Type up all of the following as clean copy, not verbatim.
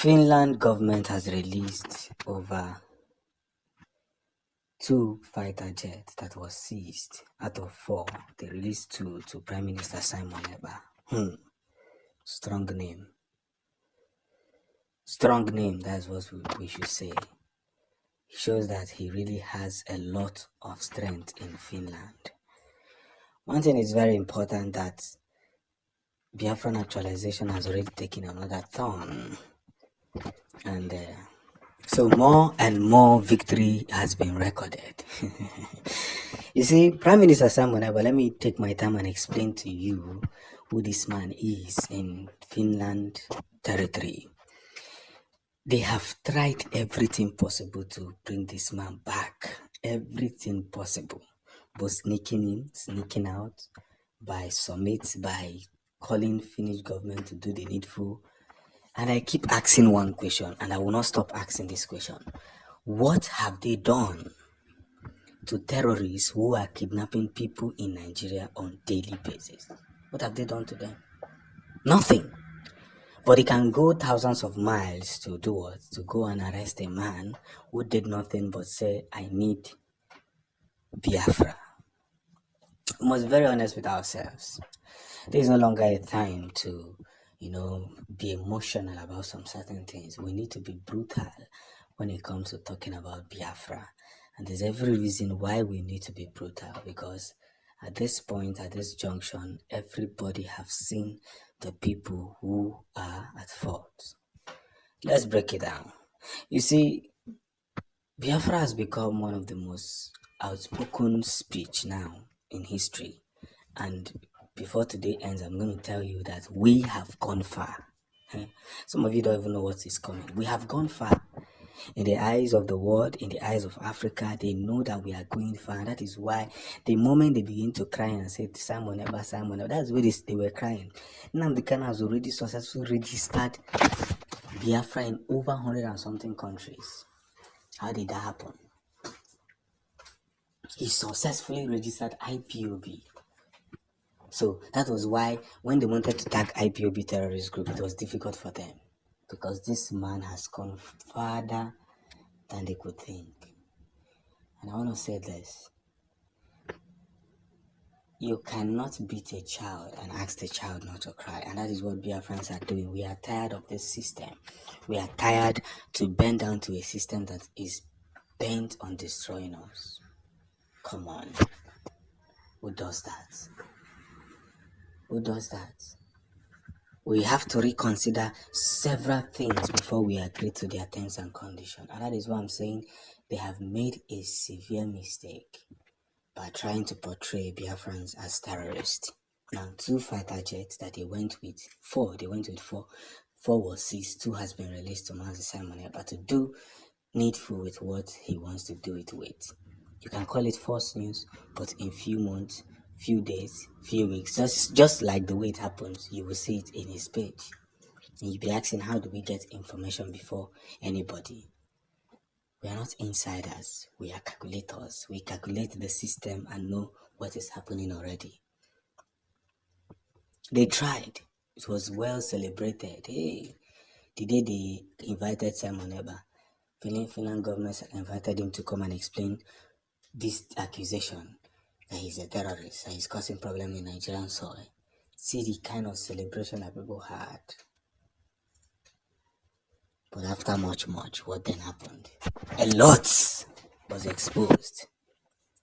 Finland government has released over 2 fighter jets that was seized out of 4. They released 2 to Prime Minister Simon Eba. Strong name. Strong name, that's what we should say. It shows that he really has a lot of strength in Finland. One thing is very important, that Biafran actualization has already taken another turn. And so more and more victory has been recorded. You see, Prime Minister Simon Eba, let me take my time and explain to you who this man is in Finland territory. They have tried everything possible to bring this man back. Everything possible. Both sneaking in, sneaking out, by summits, by calling Finnish government to do the needful. And I keep asking one question, and I will not stop asking this question. What have they done to terrorists who are kidnapping people in Nigeria on daily basis? What have they done to them? Nothing. But they can go thousands of miles to do what? To go and arrest a man who did nothing but say, I need Biafra. We must be very honest with ourselves. There is no longer a time to, be emotional about some certain things. We need to be brutal when it comes to talking about Biafra. And there's every reason why we need to be brutal, because at this point, at this junction, everybody have seen the people who are at fault. Let's break it down. You see, Biafra has become one of the most outspoken speech now in history. And before today ends, I'm going to tell you that we have gone far. Some of you don't even know what is coming. We have gone far. In the eyes of the world, in the eyes of Africa, they know that we are going far. That is why the moment they begin to cry and say, Simon Eba, that's where they were crying. Nnamdi Kanu has already successfully registered Biafra in over 100 and something countries. How did that happen? He successfully registered IPOB. So that was why when they wanted to tag IPOB terrorist group, it was difficult for them, because this man has gone farther than they could think. And I want to say this. You cannot beat a child and ask the child not to cry. And that is what Biafrans are doing. We are tired of this system. We are tired to bend down to a system that is bent on destroying us. Come on. Who does that? Who does that? We have to reconsider several things before we agree to their terms and conditions. And that is why I'm saying they have made a severe mistake by trying to portray Biafrans as terrorists. Now, 2 fighter jets that they went with, 4 was seized, 2 has been released to Mazi Simon Eba to do needful with what he wants to do it with. You can call it false news, but in few months, few days, few weeks, just like the way it happens, you will see it in his page. And you'll be asking, how do we get information before anybody? We are not insiders, we are calculators. We calculate the system and know what is happening already. They tried. It was well celebrated. Hey, the day they invited Simon Eba, Finland government invited him to come and explain this accusation that he's a terrorist and he's causing problems in Nigerian soil. See the kind of celebration that people had. But after much, what then happened? A lot was exposed.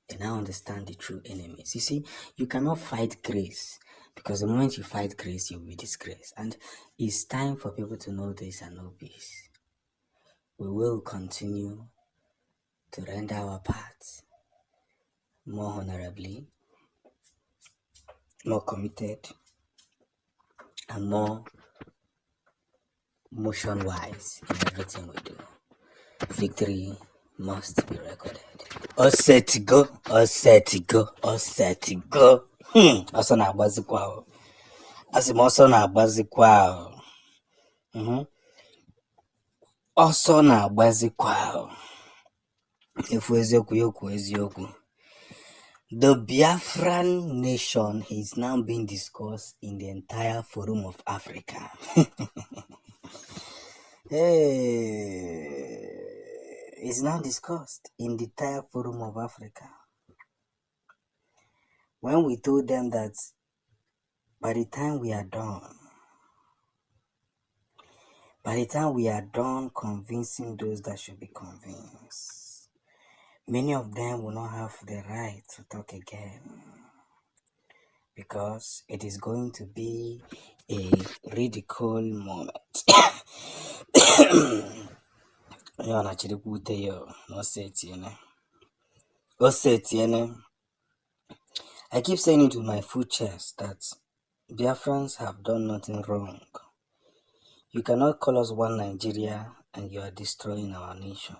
They now understand the true enemies. You see, you cannot fight grace, because the moment you fight grace, you'll be disgraced. And it's time for people to know this and know peace. We will continue to render our part more honorably, more committed, and more motion-wise in everything we do. Victory must be recorded. All set to go. Also na-agbazikwa. Asị m ọsọ na-agbazikwa. Ọsọ na-agbazikwa. Efu eziokwu yokwu eziokwu. The Biafran nation is now being discussed in the entire Forum of Africa. is now discussed in the entire forum of Africa. When we told them that by the time we are done convincing those that should be convinced, many of them will not have the right to talk again, because it is going to be a ridicule moment. I keep saying it with my full chest that Biafrans have done nothing wrong. You cannot call us one Nigeria and you are destroying our nation.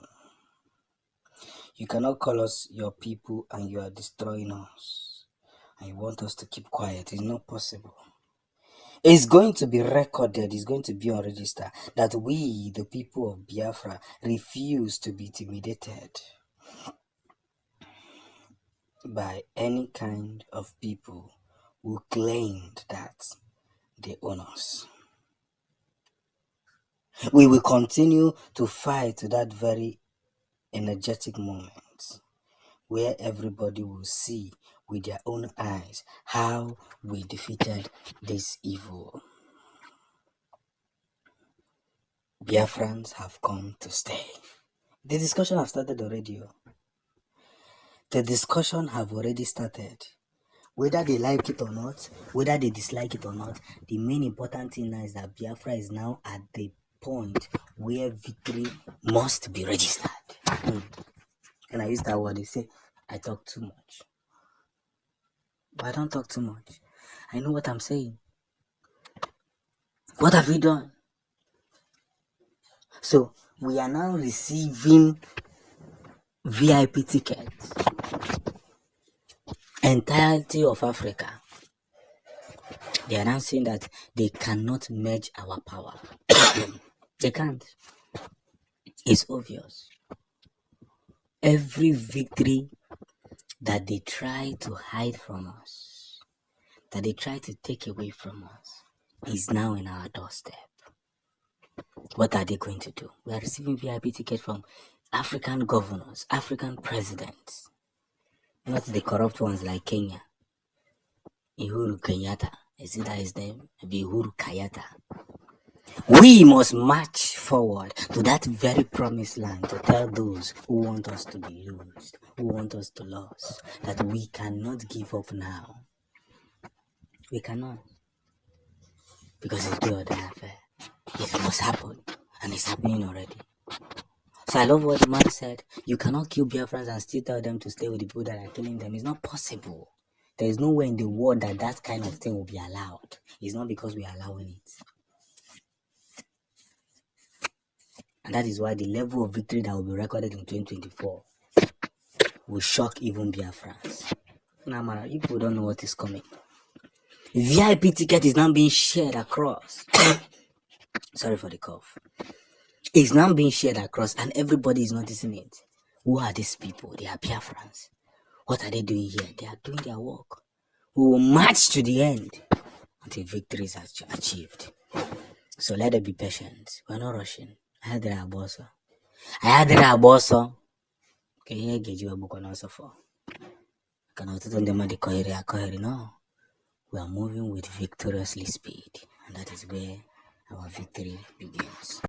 You cannot call us your people and you are destroying us. And you want us to keep quiet. It's not possible. It's going to be recorded, it's going to be on register that we, the people of Biafra, refuse to be intimidated by any kind of people who claimed that they own us. We will continue to fight to that very energetic moment where everybody will see with their own eyes how we defeated this evil. Biafrans have come to stay. The discussion have started already. The discussion have already started. Whether they like it or not, whether they dislike it or not, the main important thing now is that Biafra is now at the point where victory must be registered. And I use that word, they say, I talk too much. But I don't talk too much. I know what I'm saying. What have we done? So, we are now receiving VIP tickets. Entirety of Africa. They are now saying that they cannot merge our power. They can't. It's obvious. Every victory that they try to hide from us, that they try to take away from us, is now in our doorstep. What are they going to do? We are receiving VIP tickets from African governors, African presidents, not the corrupt ones like Kenya. Uhuru Kenyatta, is it that his name? Maybe Uhuru Kayata. We must march forward to that very promised land to tell those who want us to be used, who want us to lose, that we cannot give up now. We cannot. Because it's do or die affair. It must happen. And it's happening already. So I love what the man said. You cannot kill Biafrans and still tell them to stay with the people that are killing them. It's not possible. There is nowhere in the world that that kind of thing will be allowed. It's not because we are allowing it. And that is why the level of victory that will be recorded in 2024 will shock even Biafrans. Now, you people don't know what is coming. VIP ticket is now being shared across. Sorry for the cough. It's now being shared across and everybody is noticing it. Who are these people? They are Biafrans. What are they doing here? They are doing their work. We will march to the end until victory is achieved. So let us be patient. We're not rushing. I had a boss. Okay, here get you a book on also for. Cannot tell them the cohere. No. We are moving with victoriously speed. And that is where our victory begins.